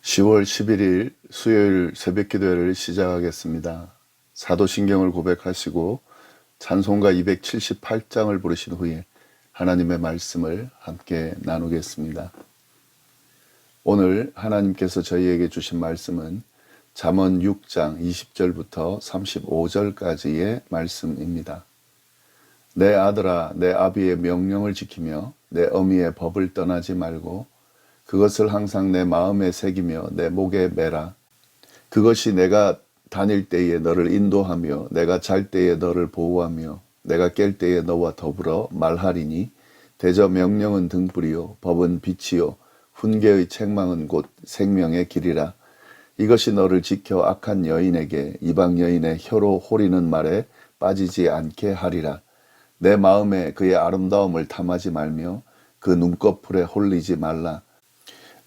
10월 11일 수요일 새벽기도회를 시작하겠습니다. 사도신경을 고백하시고 찬송가 278장을 부르신 후에 하나님의 말씀을 함께 나누겠습니다. 오늘 하나님께서 저희에게 주신 말씀은 잠언 6장 20절부터 35절까지의 말씀입니다. 내 아들아, 내 아비의 명령을 지키며 내 어미의 법을 떠나지 말고 그것을 항상 내 마음에 새기며 내 목에 매라. 그것이 내가 다닐 때에 너를 인도하며 내가 잘 때에 너를 보호하며 내가 깰 때에 너와 더불어 말하리니 대저 명령은 등불이요 법은 빛이요 훈계의 책망은 곧 생명의 길이라. 이것이 너를 지켜 악한 여인에게 이방 여인의 혀로 호리는 말에 빠지지 않게 하리라. 내 마음에 그의 아름다움을 탐하지 말며 그 눈꺼풀에 홀리지 말라.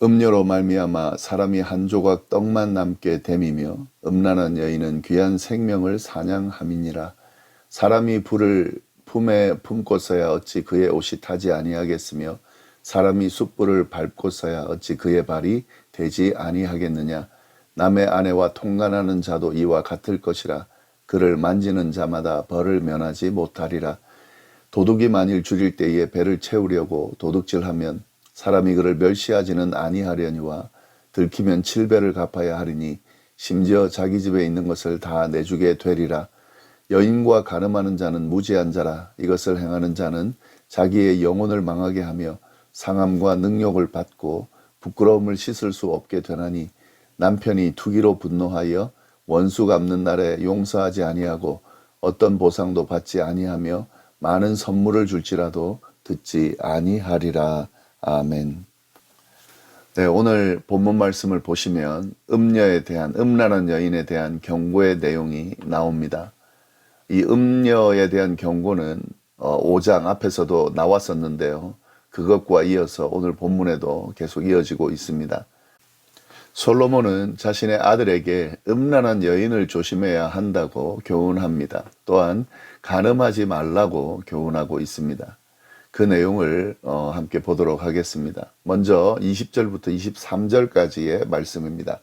음료로 말미암아 사람이 한 조각 떡만 남게 됨이며 음란한 여인은 귀한 생명을 사냥함이니라. 사람이 불을 품에 품고서야 어찌 그의 옷이 타지 아니하겠으며 사람이 숯불을 밟고서야 어찌 그의 발이 되지 아니하겠느냐. 남의 아내와 통간하는 자도 이와 같을 것이라. 그를 만지는 자마다 벌을 면하지 못하리라. 도둑이 만일 줄일 때에 배를 채우려고 도둑질하면 사람이 그를 멸시하지는 아니하려니와 들키면 7배를 갚아야 하리니 심지어 자기 집에 있는 것을 다 내주게 되리라. 여인과 간음하는 자는 무지한 자라. 이것을 행하는 자는 자기의 영혼을 망하게 하며 상함과 능욕을 받고 부끄러움을 씻을 수 없게 되나니 남편이 투기로 분노하여 원수 갚는 날에 용서하지 아니하고 어떤 보상도 받지 아니하며 많은 선물을 줄지라도 듣지 아니하리라. 아멘. 네, 오늘 본문 말씀을 보시면 음란한 여인에 대한 경고의 내용이 나옵니다. 이 음녀에 대한 경고는 5장 앞에서도 나왔었는데요. 그것과 이어서 오늘 본문에도 계속 이어지고 있습니다. 솔로몬은 자신의 아들에게 음란한 여인을 조심해야 한다고 교훈합니다. 또한 간음하지 말라고 교훈하고 있습니다. 그 내용을 함께 보도록 하겠습니다. 먼저 20절부터 23절까지의 말씀입니다.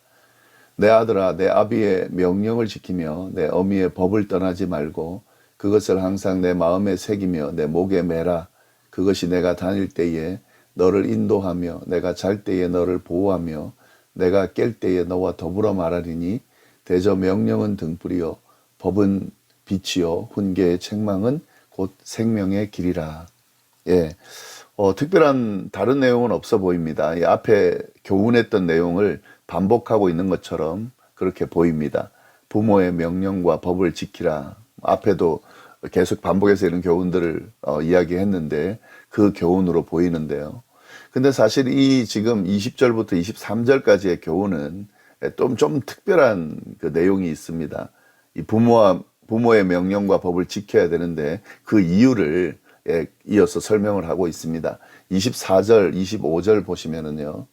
내 아들아, 내 아비의 명령을 지키며 내 어미의 법을 떠나지 말고 그것을 항상 내 마음에 새기며 내 목에 매라. 그것이 내가 다닐 때에 너를 인도하며 내가 잘 때에 너를 보호하며 내가 깰 때에 너와 더불어 말하리니 대저 명령은 등불이요 법은 빛이요 훈계의 책망은 곧 생명의 길이라. 예, 특별한 다른 내용은 없어 보입니다. 이 앞에 교훈했던 내용을 반복하고 있는 것처럼 그렇게 보입니다. 부모의 명령과 법을 지키라. 앞에도 계속 반복해서 이런 교훈들을 이야기했는데 그 교훈으로 보이는데요. 근데 사실 이 지금 20절부터 23절까지의 교훈은 좀 특별한 그 내용이 있습니다. 이 부모의 명령과 법을 지켜야 되는데 그 이유를 이어서 설명을 하고 있습니다. 24절, 25절 보시면은요.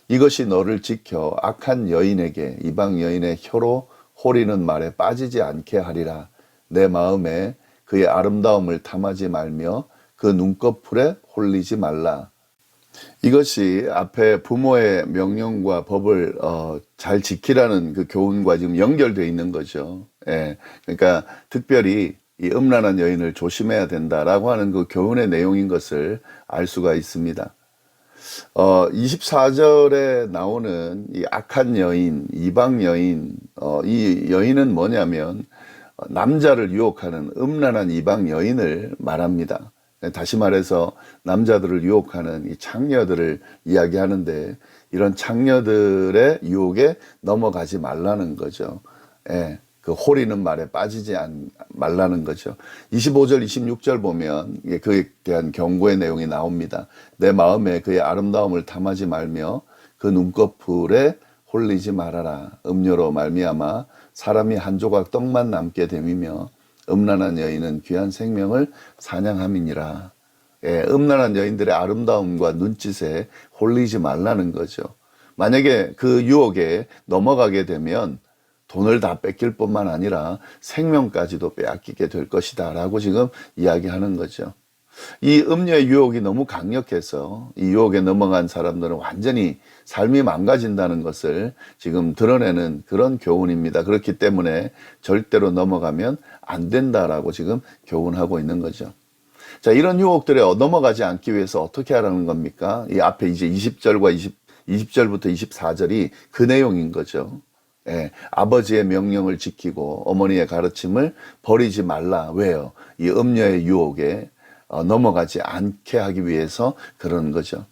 이것이 너를 지켜 악한 여인에게 이방 여인의 혀로 호리는 말에 빠지지 않게 하리라. 내 마음에 그의 아름다움을 탐하지 말며 그 눈꺼풀에 홀리지 말라. 이것이 앞에 부모의 명령과 법을 잘 지키라는 그 교훈과 지금 연결되어 있는 거죠. 예, 그러니까 특별히 이 음란한 여인을 조심해야 된다라고 하는 그 교훈의 내용인 것을 알 수가 있습니다. 24절에 나오는 이 악한 여인, 이방 여인, 이 여인은 뭐냐면 남자를 유혹하는 음란한 이방 여인을 말합니다. 다시 말해서 남자들을 유혹하는 이 창녀들을 이야기하는데 이런 창녀들의 유혹에 넘어가지 말라는 거죠. 예, 그 호리는 말에 빠지지 말라는 거죠. 25절, 26절 보면 그에 대한 경고의 내용이 나옵니다. 내 마음에 그의 아름다움을 탐하지 말며 그 눈꺼풀에 홀리지 말아라. 음료로 말미암아 사람이 한 조각 떡만 남게 됨이며 음란한 여인은 귀한 생명을 사냥함이니라. 예, 음란한 여인들의 아름다움과 눈짓에 홀리지 말라는 거죠. 만약에 그 유혹에 넘어가게 되면 돈을 다 뺏길 뿐만 아니라 생명까지도 빼앗기게 될 것이다 라고 지금 이야기하는 거죠. 이 음녀의 유혹이 너무 강력해서 이 유혹에 넘어간 사람들은 완전히 삶이 망가진다는 것을 지금 드러내는 그런 교훈입니다. 그렇기 때문에 절대로 넘어가면 안 된다라고 지금 교훈하고 있는 거죠. 자, 이런 유혹들에 넘어가지 않기 위해서 어떻게 하라는 겁니까? 이 앞에 이제 20절과 20절부터 24절이 그 내용인 거죠. 예, 아버지의 명령을 지키고 어머니의 가르침을 버리지 말라. 왜요? 이 음녀의 유혹에 넘어가지 않게 하기 위해서 그러는 거죠.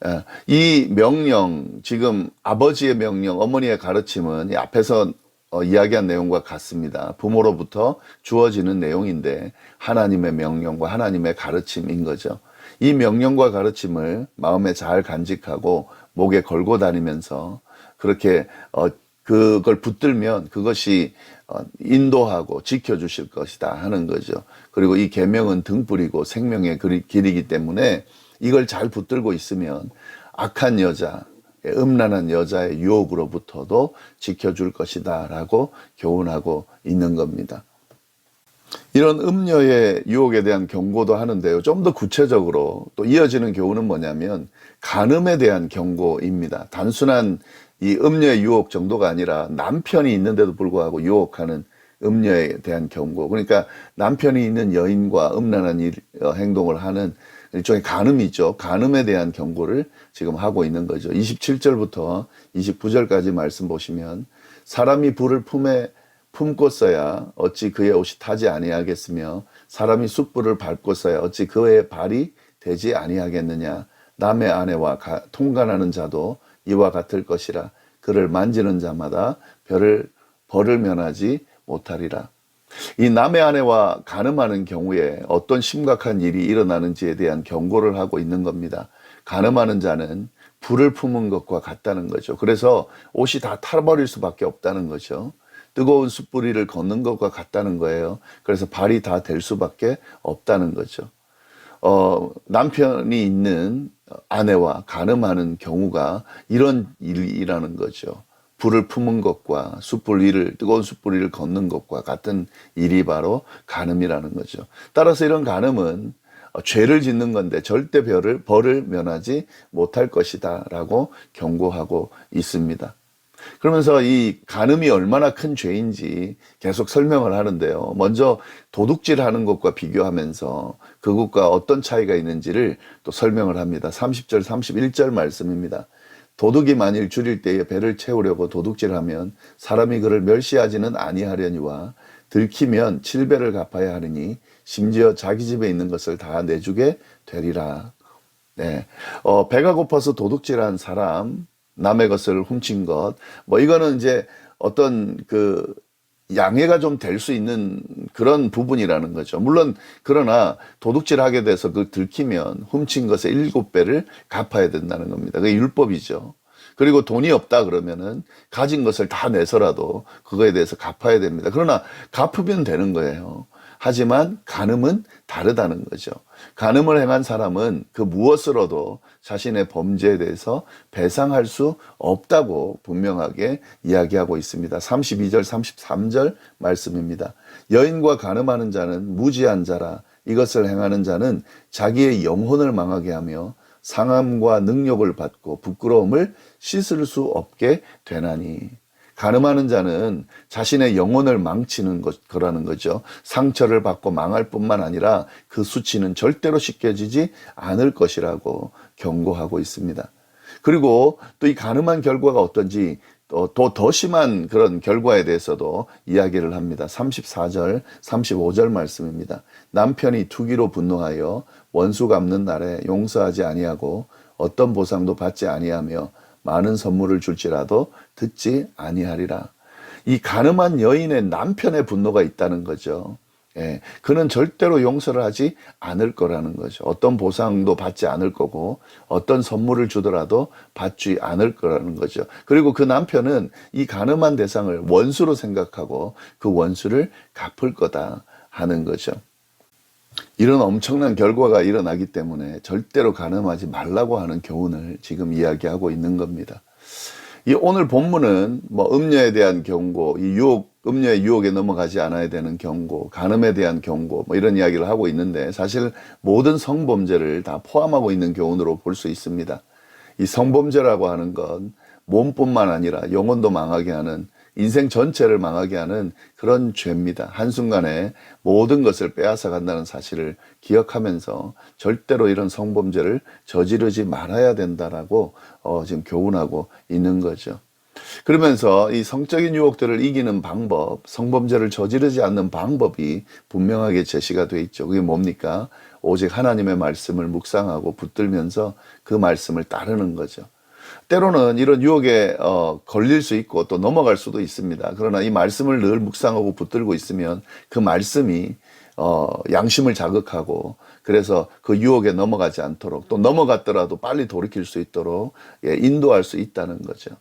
예, 이 명령, 지금 아버지의 명령, 어머니의 가르침은 이 앞에서 이야기한 내용과 같습니다. 부모로부터 주어지는 내용인데 하나님의 명령과 하나님의 가르침인 거죠. 이 명령과 가르침을 마음에 잘 간직하고 목에 걸고 다니면서 그렇게 그걸 붙들면 그것이 인도하고 지켜주실 것이다 하는 거죠. 그리고 이 계명은 등불이고 생명의 길이기 때문에 이걸 잘 붙들고 있으면 악한 여자, 음란한 여자의 유혹으로부터도 지켜줄 것이다 라고 교훈하고 있는 겁니다. 이런 음녀의 유혹에 대한 경고도 하는데요. 좀 더 구체적으로 또 이어지는 교훈은 뭐냐면 간음에 대한 경고입니다. 단순한 이 음녀의 유혹 정도가 아니라 남편이 있는데도 불구하고 유혹하는 음녀에 대한 경고. 그러니까 남편이 있는 여인과 음란한 행동을 하는 일종의 간음이죠. 간음에 대한 경고를 지금 하고 있는 거죠. 27절부터 29절까지 말씀 보시면 사람이 불을 품고서야 어찌 그의 옷이 타지 아니하겠으며 사람이 숯불을 밟고서야 어찌 그의 발이 되지 아니하겠느냐. 남의 아내와 통관하는 자도 이와 같을 것이라. 그를 만지는 자마다 벌을 면하지 못하리라. 이 남의 아내와 간음하는 경우에 어떤 심각한 일이 일어나는지에 대한 경고를 하고 있는 겁니다. 간음하는 자는 불을 품은 것과 같다는 거죠. 그래서 옷이 다 타버릴 수밖에 없다는 거죠. 뜨거운 숯불이를 걷는 것과 같다는 거예요. 그래서 발이 다 될 수밖에 없다는 거죠. 남편이 있는 아내와 간음하는 경우가 이런 일이라는 거죠. 불을 품은 것과 뜨거운 숯불 위를 걷는 것과 같은 일이 바로 간음이라는 거죠. 따라서 이런 간음은 죄를 짓는 건데 절대 벌을 면하지 못할 것이다 라고 경고하고 있습니다. 그러면서 이 간음이 얼마나 큰 죄인지 계속 설명을 하는데요. 먼저 도둑질하는 것과 비교하면서 그것과 어떤 차이가 있는지를 또 설명을 합니다. 30절, 31절 말씀입니다. 도둑이 만일 줄일 때에 배를 채우려고 도둑질하면 사람이 그를 멸시하지는 아니하려니와 들키면 7배를 갚아야 하느니 심지어 자기 집에 있는 것을 다 내주게 되리라. 네, 배가 고파서 도둑질한 사람, 남의 것을 훔친 것, 이거는 이제 어떤 양해가 좀 될 수 있는 그런 부분이라는 거죠. 물론 그러나 도둑질하게 돼서 들키면 훔친 것의 7배를 갚아야 된다는 겁니다. 그게 율법이죠. 그리고 돈이 없다 그러면은 가진 것을 다 내서라도 그거에 대해서 갚아야 됩니다. 그러나 갚으면 되는 거예요. 하지만 간음은 다르다는 거죠. 간음을 행한 사람은 그 무엇으로도 자신의 범죄에 대해서 배상할 수 없다고 분명하게 이야기하고 있습니다. 32절, 33절 말씀입니다. 여인과 간음하는 자는 무지한 자라. 이것을 행하는 자는 자기의 영혼을 망하게 하며 상함과 능욕을 받고 부끄러움을 씻을 수 없게 되나니. 간음하는 자는 자신의 영혼을 망치는 거라는 거죠. 상처를 받고 망할 뿐만 아니라 그 수치는 절대로 씻겨지지 않을 것이라고 경고하고 있습니다. 그리고 또 이 간음한 결과가 어떤지 또 더 심한 그런 결과에 대해서도 이야기를 합니다. 34절, 35절 말씀입니다. 남편이 투기로 분노하여 원수 갚는 날에 용서하지 아니하고 어떤 보상도 받지 아니하며 많은 선물을 줄지라도 듣지 아니하리라. 이 간음한 여인의 남편의 분노가 있다는 거죠. 예, 그는 절대로 용서를 하지 않을 거라는 거죠. 어떤 보상도 받지 않을 거고 어떤 선물을 주더라도 받지 않을 거라는 거죠. 그리고 그 남편은 이 간음한 대상을 원수로 생각하고 그 원수를 갚을 거다 하는 거죠. 이런 엄청난 결과가 일어나기 때문에 절대로 간음하지 말라고 하는 교훈을 지금 이야기하고 있는 겁니다. 이 오늘 본문은 음녀에 대한 경고, 이 유혹 음료의 유혹에 넘어가지 않아야 되는 경고, 간음에 대한 경고, 뭐 이런 이야기를 하고 있는데 사실 모든 성범죄를 다 포함하고 있는 교훈으로 볼 수 있습니다. 이 성범죄라고 하는 건 몸뿐만 아니라 영혼도 망하게 하는, 인생 전체를 망하게 하는 그런 죄입니다. 한순간에 모든 것을 빼앗아 간다는 사실을 기억하면서 절대로 이런 성범죄를 저지르지 말아야 된다라고 지금 교훈하고 있는 거죠. 그러면서 이 성적인 유혹들을 이기는 방법, 성범죄를 저지르지 않는 방법이 분명하게 제시가 돼 있죠. 그게 뭡니까? 오직 하나님의 말씀을 묵상하고 붙들면서 그 말씀을 따르는 거죠. 때로는 이런 유혹에 걸릴 수 있고 또 넘어갈 수도 있습니다. 그러나 이 말씀을 늘 묵상하고 붙들고 있으면 그 말씀이 양심을 자극하고, 그래서 그 유혹에 넘어가지 않도록, 또 넘어갔더라도 빨리 돌이킬 수 있도록 인도할 수 있다는 거죠.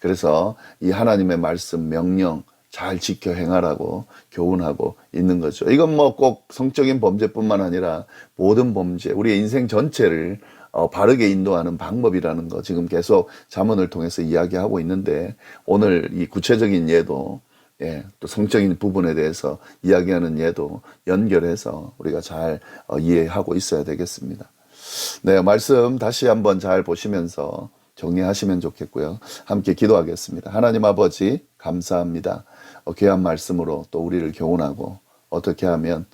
그래서 이 하나님의 말씀, 명령 잘 지켜 행하라고 교훈하고 있는 거죠. 이건 뭐 꼭 성적인 범죄뿐만 아니라 모든 범죄, 우리의 인생 전체를 바르게 인도하는 방법이라는 거 지금 계속 잠언을 통해서 이야기하고 있는데, 오늘 이 구체적인 예도, 또 성적인 부분에 대해서 이야기하는 예도 연결해서 우리가 잘 이해하고 있어야 되겠습니다. 네, 말씀 다시 한번 잘 보시면서 정리하시면 좋겠고요. 함께 기도하겠습니다. 하나님 아버지, 감사합니다. 귀한 말씀으로 또 우리를 교훈하고 어떻게 하면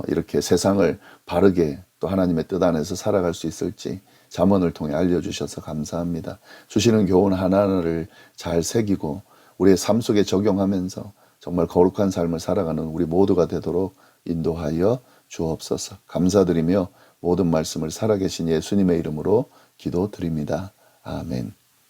이렇게 세상을 바르게 또 하나님의 뜻 안에서 살아갈 수 있을지 잠언을 통해 알려주셔서 감사합니다. 주시는 교훈 하나하나를 잘 새기고 우리의 삶 속에 적용하면서 정말 거룩한 삶을 살아가는 우리 모두가 되도록 인도하여 주옵소서. 감사드리며 모든 말씀을 살아계신 예수님의 이름으로 기도드립니다. 아멘.